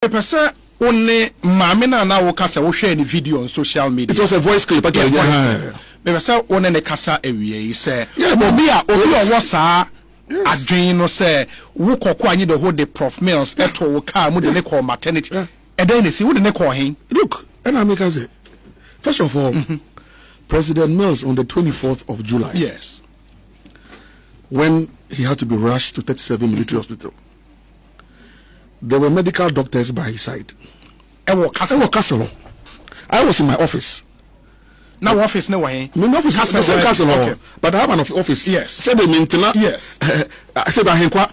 person only mamina na wokasa wo share the video on social media. It was a voice clip. Maybe say one ne kasa ewie say obi owo saa adwen no say wo Koku Anyidoho the Prof Mills eto wo car mu de ne call maternity. And then they say wo de ne call hin. Look, and I make us say first of all, President Mills on the 24th of July. Yes. When he had to be rushed to 37 military hospital, there were medical doctors by his side. Castle. I was in my office. Now office no way. My office has Castle, okay. But I have an office. Yes. Say the maintenance. Yes. I said I inquire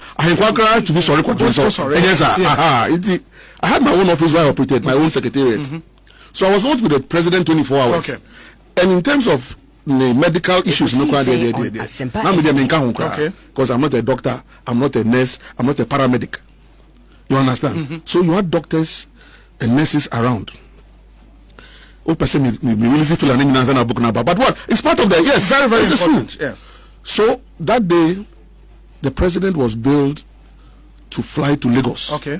to be sorry. Yes, sir. I had my own office where I operated, my own secretariat. So I was not with the president 24 hours. Okay. And in terms of the medical issues, because I'm not a doctor, I'm not a nurse, I'm not a paramedic. You understand? So you had doctors and nurses around. But what? It's part of the very, very important. Yeah. So that day, the president was billed to fly to Lagos. Okay.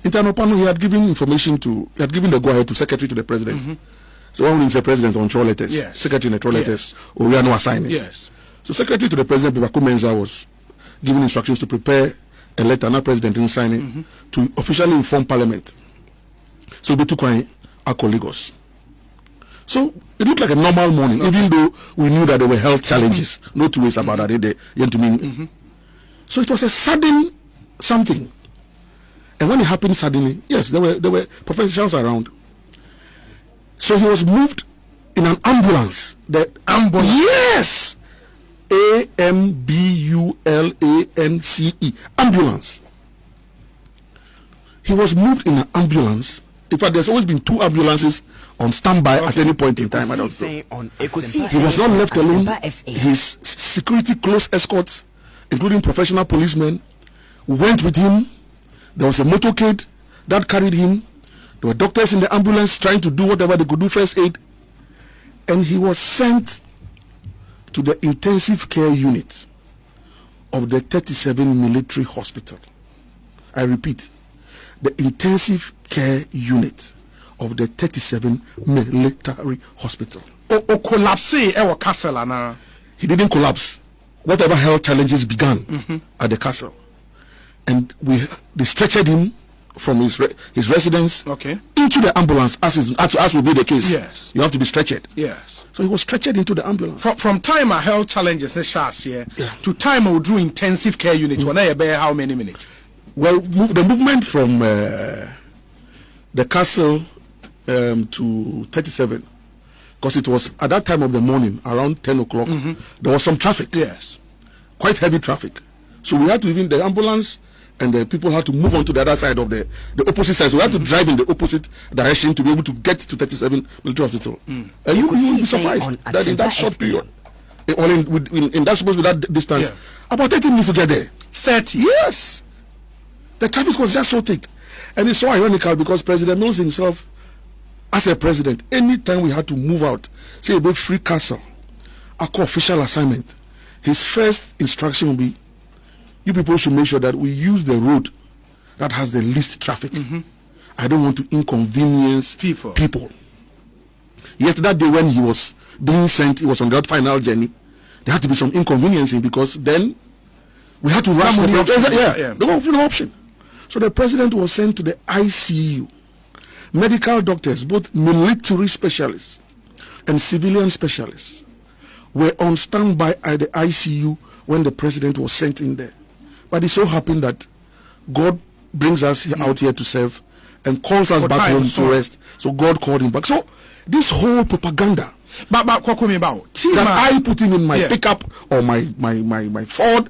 Internal panel, he had given the go-ahead to secretary to the president. So when we say president on troll letters, secretary on troll letters, or we are no assigning. Yes. So secretary to the president, Baku Menza, was given instructions to prepare a letter, not president didn't sign it, to officially inform parliament. So they took Lagos. So it looked like a normal morning, even though we knew that there were health challenges. No two ways about that. So it was a sudden something. And when it happened suddenly, yes, there were professionals around. So he was moved in an ambulance. The ambulance. Yes. AMBULANCE. Ambulance. He was moved in an ambulance. In fact, there's always been 2 ambulances on standby at any point in time. I don't know. He was not left alone. His security close escorts, including professional policemen, went with him. There was a motorcade that carried him. There were doctors in the ambulance trying to do whatever they could do, first aid. And he was sent to the intensive care unit of the 37 military hospital. I repeat, the intensive care unit of the 37 military hospital. Collapse castle. He didn't collapse. Whatever health challenges began at the castle. And they stretchered him from his residence into the ambulance, as will be the case. Yes. You have to be stretchered. Yes. So he was stretchered into the ambulance. From time of health challenges to time we drew intensive care unit, how many minutes? Well, the movement from the castle to 37, because it was at that time of the morning, around 10 o'clock, there was some traffic. Yes. Quite heavy traffic. So we had to, even the ambulance and the people had to move on to the other side of the opposite side. So we had to drive in the opposite direction to be able to get to 37 military hospital. And you will be surprised that in that short period, in that supposed to be that distance, about 30 minutes to get there. 30? Yes. The traffic was just so thick. And it's so ironical because President Mills himself, as a president, anytime we had to move out, say about Free Castle, a official assignment, his first instruction will be, you people should make sure that we use the road that has the least traffic. I don't want to inconvenience people. Yet that day when he was being sent, he was on that final journey, there had to be some inconveniencing because then we had to rush the option. There was no option. So the president was sent to the ICU. Medical doctors, both military specialists and civilian specialists, were on standby at the ICU when the president was sent in there. But it so happened that God brings us out here to serve and calls us back home to rest. So God called him back. So this whole propaganda that I put him in my pickup or my Ford,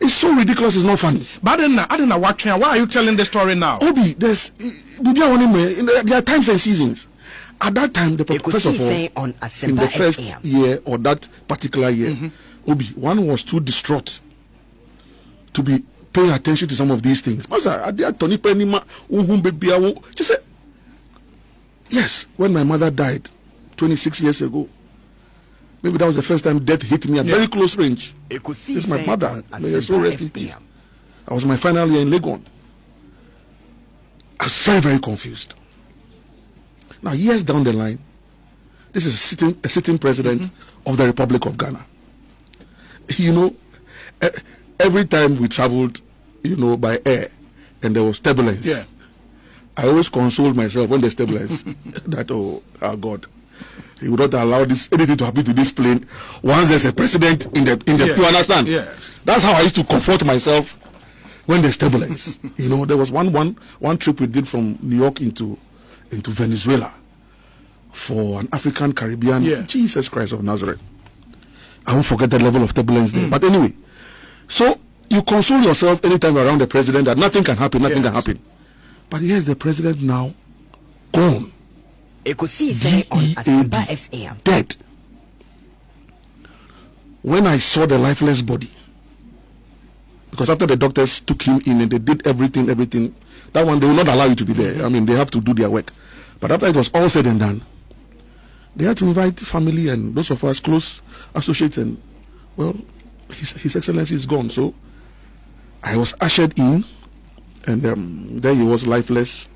it's so ridiculous, it's not funny. But then, I don't know why are you telling the story now? Obi, there are times and seasons. At that time, first of all, in the first year or that particular year, Obi, one was too distraught to be paying attention to some of these things. Just say, yes, when my mother died 26 years ago, maybe that was the first time death hit me at very close range. It's my mother. May her soul rest in peace. I was my final year in Legon. was very, very confused. Now, years down the line, this is a sitting president of the Republic of Ghana. You know, every time we traveled, you know, by air and there was turbulence, I always consoled myself when there's turbulence that, oh, our God, he would not allow anything to happen to this plane once there's a president in the you understand? Yes. That's how I used to comfort myself when there's turbulence. You know, there was one trip we did from New York into Venezuela for an African Caribbean. Jesus Christ of Nazareth. I won't forget the level of turbulence there. But anyway, so you console yourself anytime you're around the president that nothing can happen, nothing can happen. But here's the president now, gone. D-E-A-D, dead. When I saw the lifeless body, because after the doctors took him in and they did everything, that one they will not allow you to be there. I mean, they have to do their work. But after it was all said and done, they had to invite family and those of us close associates, and well, His Excellency is gone. So I was ushered in, and there he was, lifeless.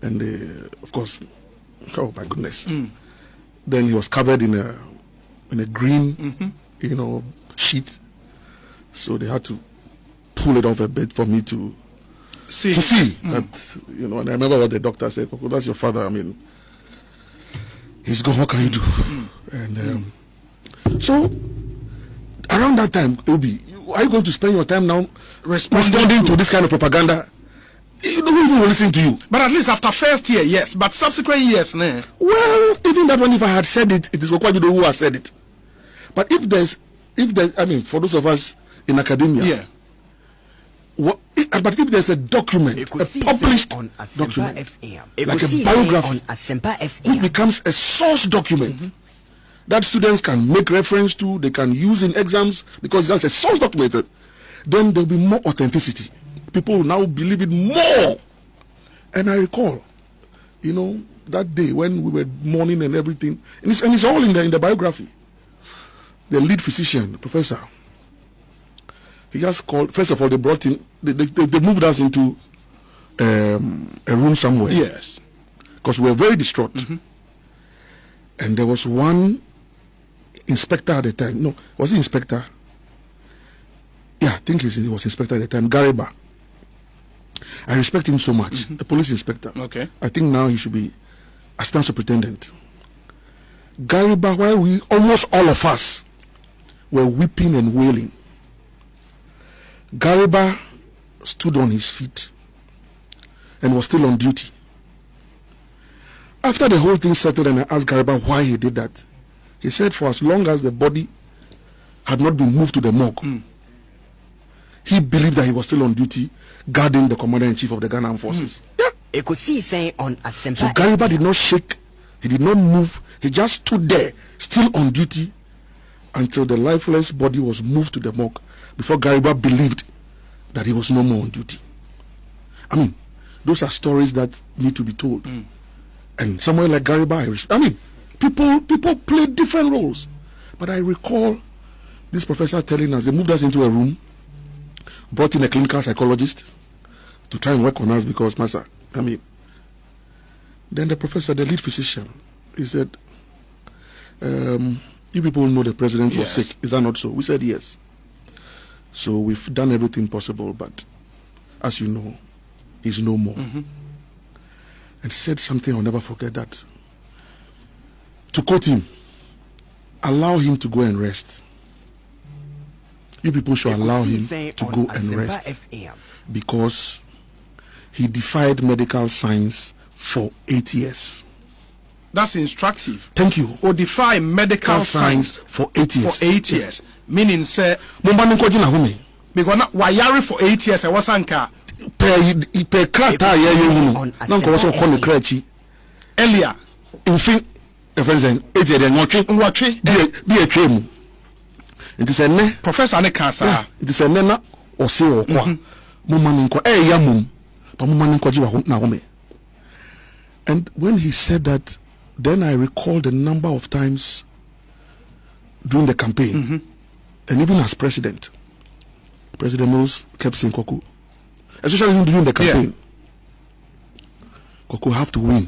And of course, oh my goodness. Then he was covered in a green, you know, sheet. So they had to pull it off a bit for me to see that, you know. And I remember what the doctor said, Koku, that's your father. I mean, he's gone. What can you do? And so around that time, Obi, are you going to spend your time now responding to this kind of propaganda? You don't even listen to you. But at least after first year, yes. But subsequent years, nah. Well, even that one, if I had said it, it is Koku Anyidoho who has said it. But if there's, I mean, for those of us in academia, but if there's a document, a published document, like a biography, which becomes a source document that students can make reference to, they can use in exams, because that's a source document, then there'll be more authenticity. People will now believe it more. And I recall, you know, that day when we were mourning and everything, and it's all in the biography. The lead physician, professor, he just called. First of all, they brought in. They moved us into a room somewhere. Yes, because we were very distraught. And there was one inspector at the time. No, was he inspector? Yeah, I think he was inspector at the time. Gariba. I respect him so much. A police inspector. Okay. I think now he should be assistant superintendent. Gariba, while we almost all of us were weeping and wailing, Gariba stood on his feet and was still on duty. After the whole thing settled and I asked Gariba why he did that, he said for as long as the body had not been moved to the morgue, he believed that he was still on duty guarding the commander-in-chief of the Ghana Armed Forces. So Gariba did not shake, he did not move, he just stood there, still on duty, until the lifeless body was moved to the morgue, before Gariba believed that he was no more on duty. I mean, those are stories that need to be told. And somewhere like Gariba, I mean, people play different roles. But I recall this professor telling us, they moved us into a room, brought in a clinical psychologist to try and work on us because, Master, I mean, then the professor, the lead physician, he said, you people know the president was sick. Is that not so? We said yes. So we've done everything possible, but as you know, he's no more. And he said something I'll never forget, that, to quote him, allow him to go and rest. You people should allow him to go and rest, because he defied medical science for 8 years. That's instructive. Thank you. Or defy medical science for 8 years. For 8 years. Meaning, say, because wayari for 8 years, I was anka. Per krata earlier. In fact, if I say 8 years, be a train. It is a ne professor ne cancer. It is a nena or see or qua. Mumaninko, yamum, but Mumaninko jiwa na home. And when he said that, then I recall the number of times during the campaign, and even as president, President Mills kept saying Koku, especially during the campaign. Koku, have to win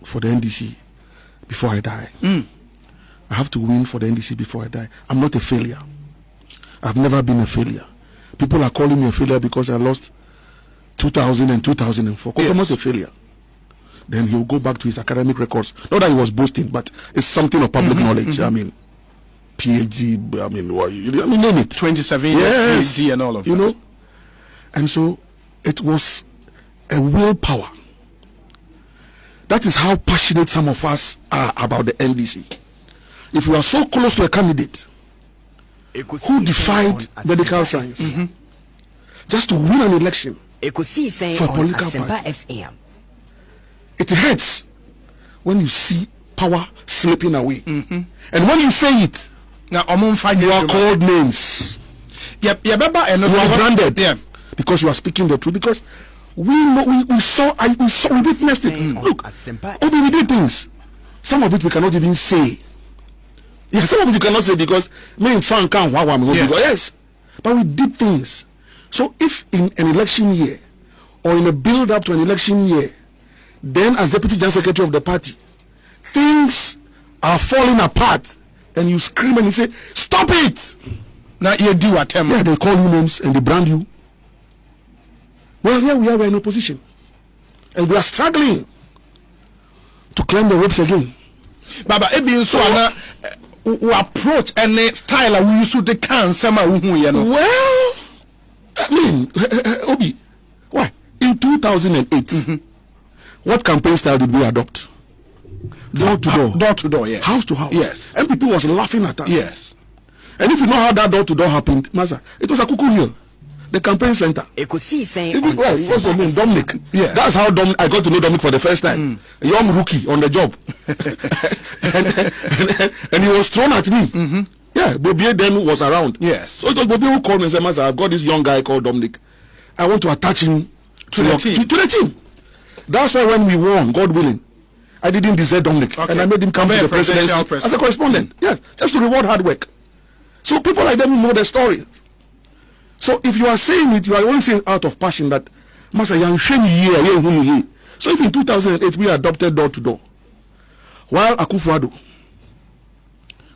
for the NDC before I die. I have to win for the NDC before I die. I'm not a failure. I've never been a failure. People are calling me a failure because I lost 2000 and 2004. Koku, I'm not a failure. Then he'll go back to his academic records. Not that he was boasting, but it's something of public knowledge. I mean, PhD, I mean, name it. 27 years, PhD and all of that. You know? And so it was a willpower. That is how passionate some of us are about the NDC. If you are so close to a candidate who defied medical science just to win an election for a political party, it hurts when you see power slipping away. And when you say it, you are called names. You are branded because you are speaking the truth. Because we know, we witnessed it. Look, we did things. Some of it we cannot even say. Yeah, some of it you cannot say because me and Frank can't. Yes, but we did things. So if in an election year or in a build up to an election year, then as Deputy General Secretary of the party, things are falling apart, and you scream and you say, "Stop it!" Now you do attempt. Yeah, they call you names and they brand you. Well, here we are in opposition, and we are struggling to climb the ropes again. Baba, we approach any style we use to the cancer. Well, I mean, Obi, why in 2008? What campaign style did we adopt? Door to door. Door to door, yes. House to house. Yes. And people was laughing at us. Yes. And if you know how that door to door happened, Master, it was a Kuku Hill, the campaign center. What's your name? Dominic. Yeah. That's how I got to know Dominic for the first time. A young rookie on the job. and he was thrown at me. Yeah, Bobie then was around. Yes. So it was Bobie who called me and said, Master, I've got this young guy called Dominic. I want to attach him to the team. That's why when we won, God willing, I didn't desert Dominic, and I made him come to the presidency as a correspondent. Yes, just to reward hard work. So people like them know the story. So if you are saying it, you are only saying out of passion that, Master, young here. So if in 2008 we adopted door to door, while Akufo-Addo,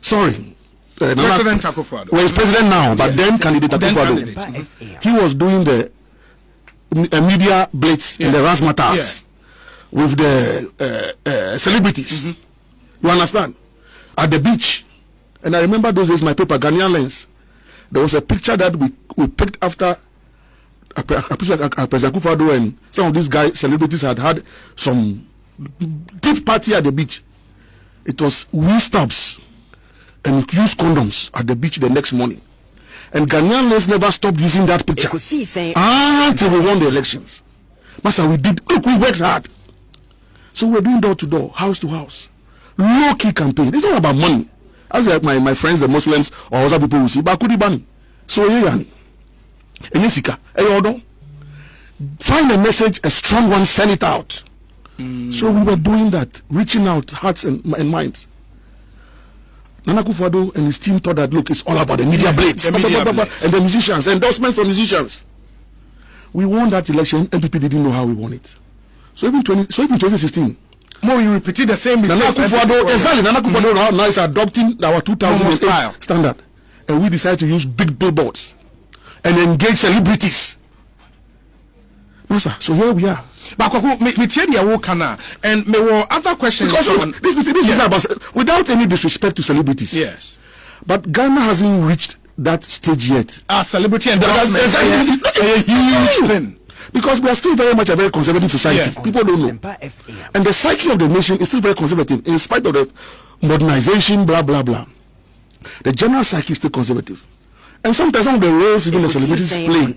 President Akufo-Addo, well, he's president now, but then candidate Akufo-Addo, he was doing the media blitz in the razzmatazz with the celebrities. You understand? At the beach. And I remember those days, my paper, Ghanaian Lens, there was a picture that we picked after President Akufo-Addo and some of these guys, celebrities, had some deep party at the beach. It was we stabs and used condoms at the beach the next morning. And Ghanaian Lens never stopped using that picture until we won the elections. Master, we worked hard. So we're doing door to door, house to house. Low key campaign. It's not about money. As like my friends, the Muslims or other people will see, but could bani. So Enisika, find a message, a strong one, send it out. So we were doing that, reaching out hearts and minds. Nana Akufo-Addo and his team thought that, look, it's all about the media blitz and the musicians, endorsement from musicians. We won that election, MPP didn't know how we won it. So even 2016, more you repeated the same mistake. Nana Akufo-Addo now is adopting our 2008 standard, and we decided to use big billboards and engage celebrities. Master, so here we are. But me tell you and me were other questions. Because this is about, without any disrespect to celebrities. Yes. But Ghana hasn't reached that stage yet. Celebrity endorsement is a huge thing. Because we are still very much a very conservative society. Yeah. People don't know. And the psyche of the nation is still very conservative. In spite of the modernization, blah, blah, blah. The general psyche is still conservative. And sometimes some of the roles even the celebrities play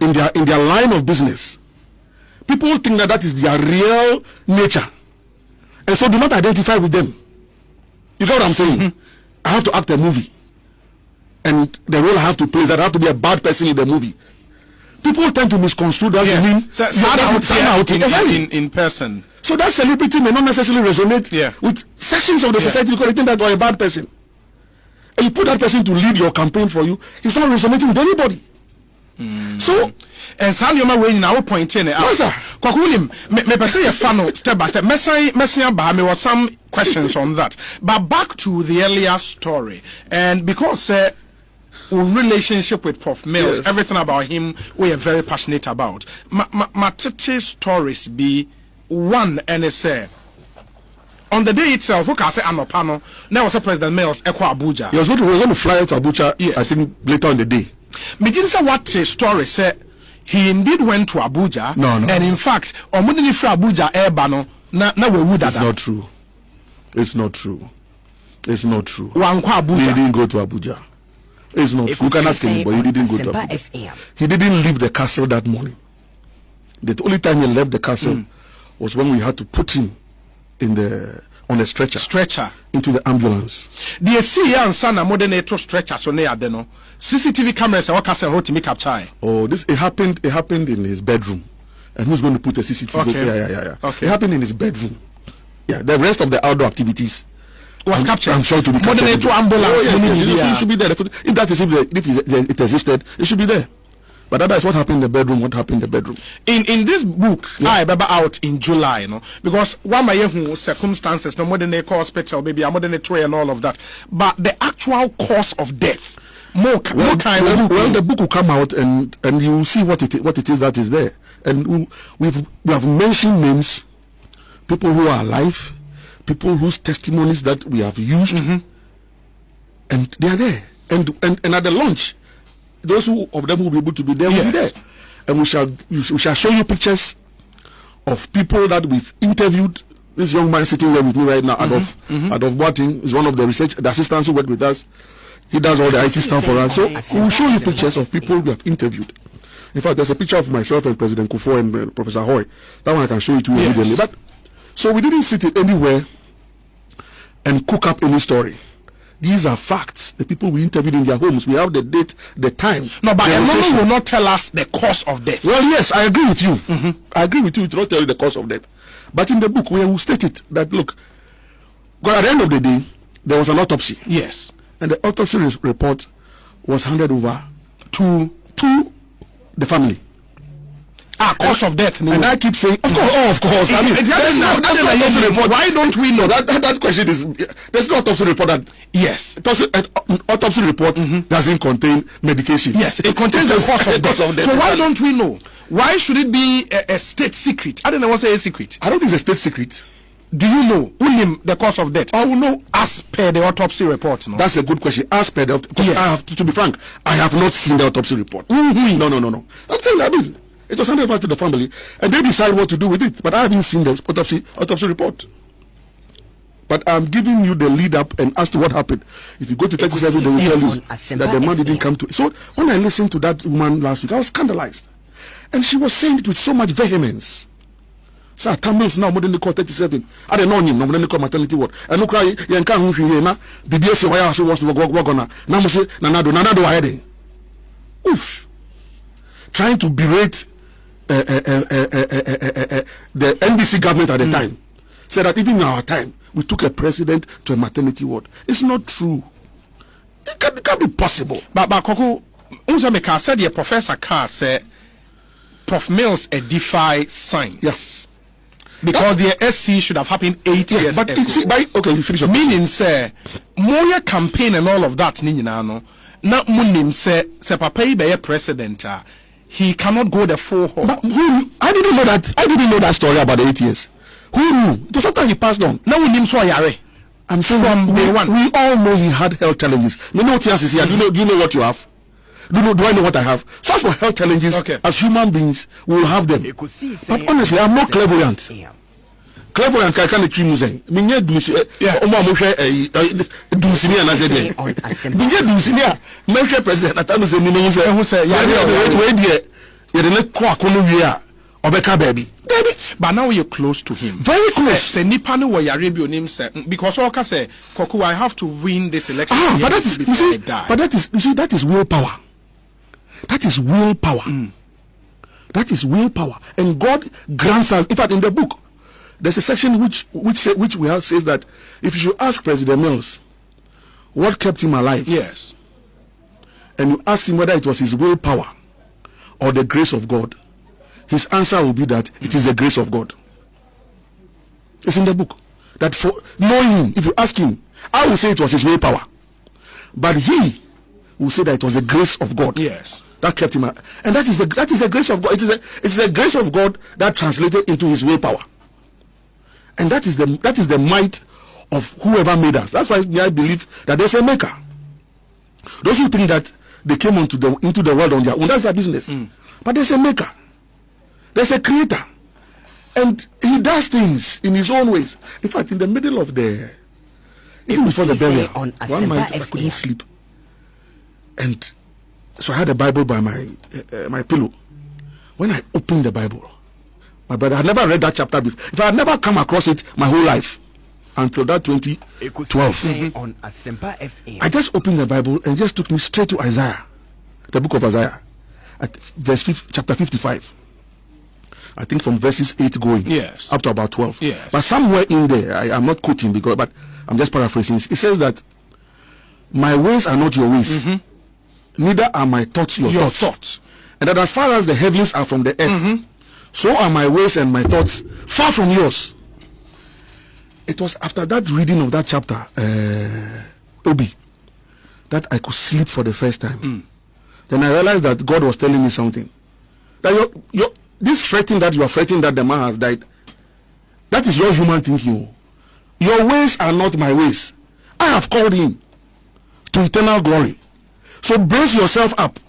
in their line of business, people think that is their real nature. And so do not identify with them. You get what I'm saying? I have to act a movie. And the role I have to play is that I have to be a bad person in the movie. People tend to misconstrue that to mean stand out in person. So that celebrity may not necessarily resonate with sections of the society because they think that you're a bad person. And you put that person to lead your campaign for you, he's not resonating with anybody. So, and some of my way now pointing out Kokulim, me say a funnel step by step. Messi, me was some questions on that. But back to the earlier story, and because relationship with Prof Mills, everything about him we are very passionate about. My stories be one, and it's on the day itself, who can say Anopano, now was a President Mills, Echo Abuja. He was going to fly to Abuja, yes. I think, later in the day. Me didn't say what story said. He indeed went to Abuja. No. And in fact, Omudini fra Abuja Airbano, na we would. It's not true. It's not true. It's not true. Abuja. He didn't go to Abuja. It's not true. You can ask him, but he didn't go to Abuja. He didn't leave the castle that morning. The only time he left the castle was when we had to put him on a stretcher into the ambulance. The see and son modern stretcher so near deno. CCTV cameras and castle how to make capture. Oh, it happened in his bedroom. And who's going to put a CCTV? Okay. Yeah. Okay. It happened in his bedroom. Yeah, the rest of the outdoor activities was captured. I'm sure to be captured. Modern ambulance. It should be there. If that is if it existed, it should be there. But that is what happened in the bedroom. What happened in the bedroom? In this book, I remember out in July, because one my circumstances, no more than a hospital, maybe a more than a tray and all of that. But the actual cause of death, the book will come out and you will see what it is that is there. And we have mentioned names, people who are alive, people whose testimonies that we have used, and they are there. And at the launch, those of them who will be able to be there will be there, and we shall show you pictures of people that we've interviewed. This young man sitting here with me right now, Adolf Boating, is one of the assistants who work with us. He does all the IT stuff for us. So we will show you pictures of people we have interviewed. In fact, there's a picture of myself and President Kufo and Professor Hoy. That one I can show you to you immediately. But so we didn't sit anywhere and cook up any story. These are facts. The people we interviewed in their homes. We have the date, the time. No, but a woman will not tell us the cause of death. Well, yes, I agree with you. I agree with you. It will not tell you the cause of death. But in the book, we will state it that look, at the end of the day, there was an autopsy. Yes, and the autopsy report was handed over to the family. Cause of death. And I keep saying, of course. I mean, that's no autopsy report. Why don't we know? That question is, there's no autopsy report that. Yes. Autopsy report doesn't contain medication. Yes, it contains the cause of death. So why don't we know? Why should it be a state secret? I don't know what's a secret. I don't think it's a state secret. Do you know only the cause of death? I will know as per the autopsy report. No? That's a good question. As per the, because I have to be frank, I have not seen the autopsy report. No. I'm saying that. It was handed over to the family, and they decide what to do with it. But I haven't seen the autopsy report. But I'm giving you the lead up and as to what happened. If you go to 37, they will tell you that the man didn't come to. So when I listened to that woman last week, I was scandalized, and she was saying it with so much vehemence. Sir, Tamils now more than the call 37. I don't know him, no more than the call maternity ward. And no cry, you can't hear na. The BS why I was to work on. Now say nanado ahead. Oof. Trying to berate the NDC government at the time, said that even in our time we took a president to a maternity ward. It's not true. It can't be possible. But Koku, Unzameka said the Professor Carr said Prof Mills a defy science. Yes. Because the SC should have happened 8 years but ago. Okay, you finish your meaning say more campaign and all of that no na munim say papa be president he cannot go the full hall. But I didn't know that story about the 8 years. Who knew? It was after he passed on. Now we so yare. I'm saying from day one. We all know he had health challenges. You know what else is here? Do you know what you have? Do I know what I have? So as for health challenges, as human beings, we will have them. But honestly, I'm not clairvoyant. Clairvoyant can the dream say. Minye dusi dusini na say dey. Minye dusini a me president na tanu say minye say who say we dey you dey let kwa kono wi a obeka baby. But now you're close to him. Very close. Say nipa no wo yare bi onim say because all ka say Koku I have to win this election. But that is that is willpower. That is willpower. That is willpower. And God grants us. In fact, in the book, there's a section which we have says that if you should ask President Mills what kept him alive, yes, and you ask him whether it was his willpower or the grace of God, his answer will be that it is the grace of God. It's in the book. That for knowing him, if you ask him, I will say it was his willpower. But he will say that it was the grace of God. Yes. That kept him. And that is the grace of God. It is the grace of God that translated into his willpower. And that is the might of whoever made us. That's why I believe that there's a maker. Those who think that they came into the world on their own, that's their business. But there's a maker. There's a creator. And he does things in his own ways. In fact, in the middle of even before the burial, one night I couldn't sleep. And so I had a Bible by my pillow. When I opened the Bible, my brother, I had never read that chapter before. If I had never come across it my whole life until that 2012, I just opened the Bible and just took me straight to Isaiah, the book of Isaiah, at chapter 55. I think from verses 8 going, yes, up to about 12. Yes. But somewhere in there, I'm not quoting but I'm just paraphrasing. It says that my ways are not your ways, neither are my thoughts your thoughts. And that as far as the heavens are from the earth, so are my ways and my thoughts far from yours. It was after that reading of that chapter, Obi, that I could sleep for the first time. Then I realized that God was telling me something. That this fretting that you are fretting that the man has died, that is your human thinking. Your ways are not my ways. I have called him to eternal glory. So brace yourself up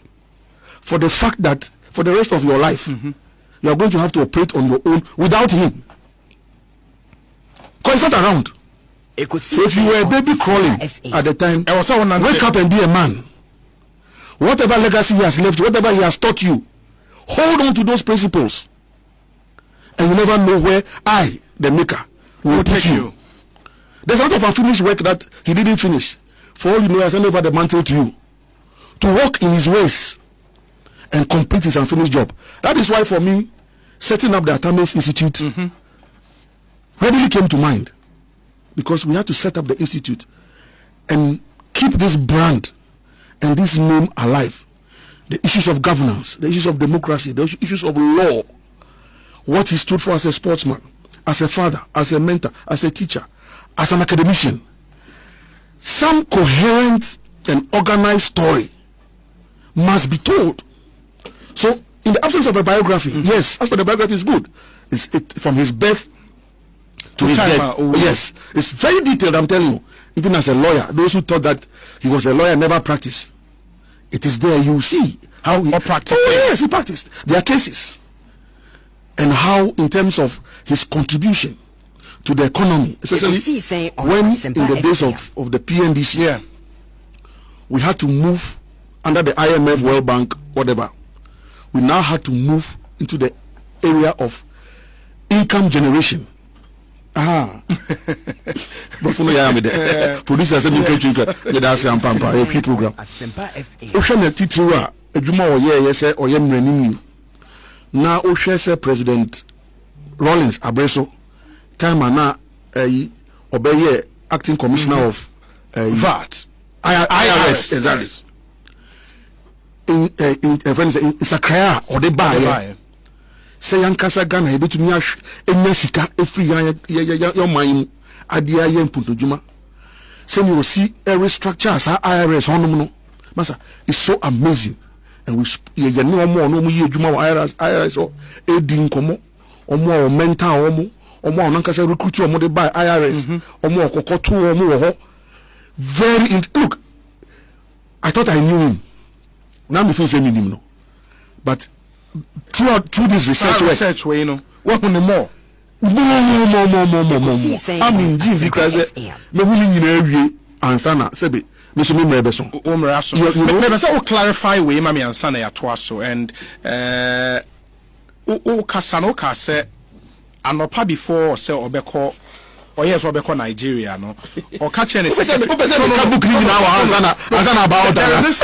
for the fact that for the rest of your life, you are going to have to operate on your own without him. Because he's not around. So if you were a baby crawling at the time, wake up and be a man. Whatever legacy he has left, whatever he has taught you, hold on to those principles. And you never know where I, the maker, will take you. There's a lot of unfinished work that he didn't finish. For all you know, he has handed over the mantle to you. To walk in his ways and complete his unfinished job. That is why for me, setting up the Attainment Institute readily came to mind. Because we had to set up the institute and keep this brand and this name alive. The issues of governance, the issues of democracy, the issues of law, what he stood for as a sportsman, as a father, as a mentor, as a teacher, as an academician. Some coherent and organized story must be told. So, in the absence of a biography, yes, as for the biography is good. It's from his birth to his death. Yes, it's very detailed, I'm telling you. Even as a lawyer, those who thought that he was a lawyer never practiced. It is there, you see how he practiced. Oh yes, he practiced. There are cases. And how, in terms of his contribution to the economy, especially when in the days of the PNDC, we had to move under the IMF, World Bank, whatever. We now had to move into the area of income generation. Producers and a program. Now President Rawlings Abreso time na obey acting commissioner of VAT IRS exactly in Sakaya or the buy say yankasa Ghana ebetumi enya sika efri your mind adia yen puntojuma say you see every structure as IRS honum no masa it's so amazing. And we ye no more no mu ye adwuma IRS or edi nkomo omo mental omo nankasa recruit omo de buy IRS omo okokoto omo wo ho very look, I thought I knew him. Now me feel say me no, but through this research way, you know, what on the more I mean GV class me hu ni nyina awie ansana sebe me so me mrebe so you know say clarify we ma me ansana ya to aso and o kasa no ka say anopa before say obeko or yes obeko Nigeria no or catch any book ni na wa ansana about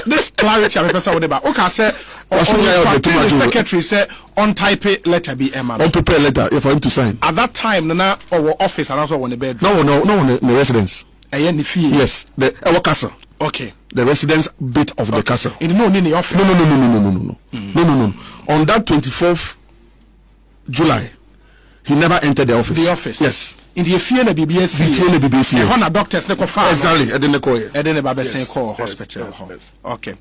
this clarity I person we ba o ka say the secretary said on type letter be Emma. On prepare letter for him to sign. At that time, Nana our office and also on the bed. No, the residence. Yes, our castle. Okay. The residence bit of the castle. In the office. No. On that 24th July, he never entered the office. The office. Yes. In the FIA and BBS. The BBS. The Honor doctors ne ko fa. Exactly. I didn't call it. I didn't call hospital. Yes. Okay.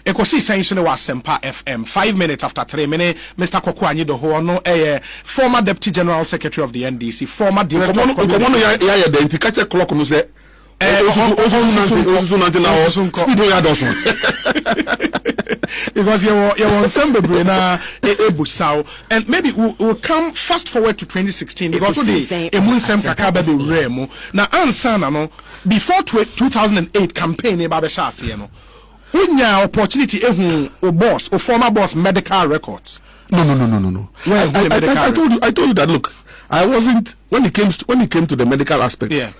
Ekosi saying no was Sempa FM. 5 minutes after 3 minutes, Mr. Koku Anyidoho no former Deputy General Secretary of the NDC, former Director of Community. Yeah, the indicator clock no say. Because you're on Sembe na ebusao, and maybe we'll come fast forward to 2016 because the emunsem kakaba be remo na ansana no before 2008 campaign e ba be sha ase no unya opportunity ehu o boss o former boss medical records. No. I told you that. Look, I wasn't when it came to the medical aspect. Yeah.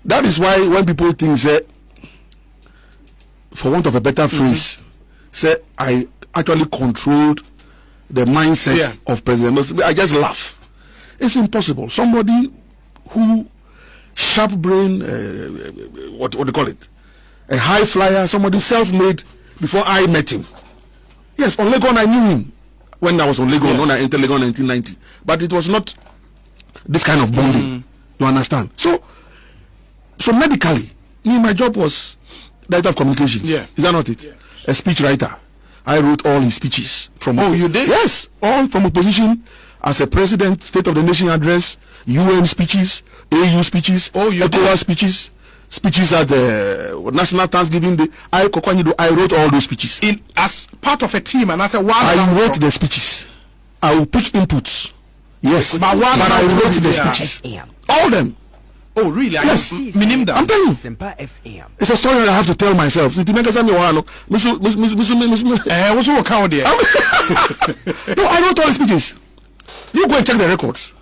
That is why when people think say, for want of a better phrase, say I actually controlled the mindset of President. I just laugh. It's impossible. Somebody who sharp brain, what do you call it? A high flyer, somebody self-made before I met him. Yes, on Legon I knew him when I was on Legon, when I entered Legon in 1990. But it was not this kind of bonding. You understand? So medically, my job was Director of Communications. Yeah. Is that not it? Yeah. A speech writer. I wrote all his speeches. You did? Yes. All from opposition, as a president, State of the Nation address, UN speeches, AU speeches, ECOWAS speeches, speeches at the National Thanksgiving Day. I wrote all those speeches. As part of a team, and as a one. I wrote the speeches. I will pick inputs. Yes. But I wrote the speeches. All them. Oh, really? Yes. I'm telling you. It's a story that I have to tell myself. No, I wrote all the speeches. You go and check the records.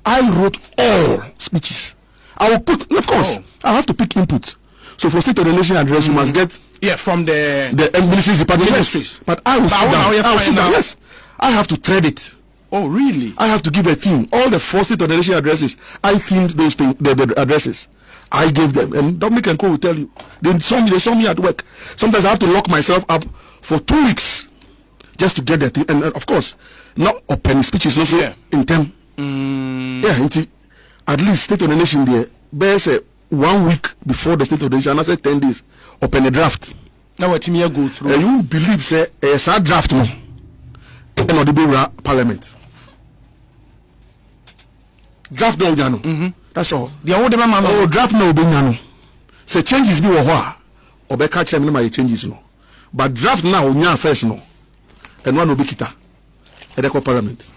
I wrote all speeches. I will put, of course, I have to pick input. So for State of the Nation address, you must get from the Ministry's Department. Yes. But I will sit down. Yes. I have to thread it. Oh, really? I have to give a theme. All the 4 State of the Nation addresses, I themed those things, the addresses. I gave them. And Dominic and Co will tell you. They saw me at work. Sometimes I have to lock myself up for 2 weeks just to get the thing. And of course, not open speeches also in term. At least State of the Nation there, there's 1 week before the State of the Nation, and I said 10 days, open a draft. Now what you go through? You won't believe, say, a sad draft no. And the Parliament. Draft no ujano. That's all. The old man draft no ubenyano. Say changes be wahwa. Obeka chairman my changes no. But draft now unya first no. And one will be kita. Edeko Parliament.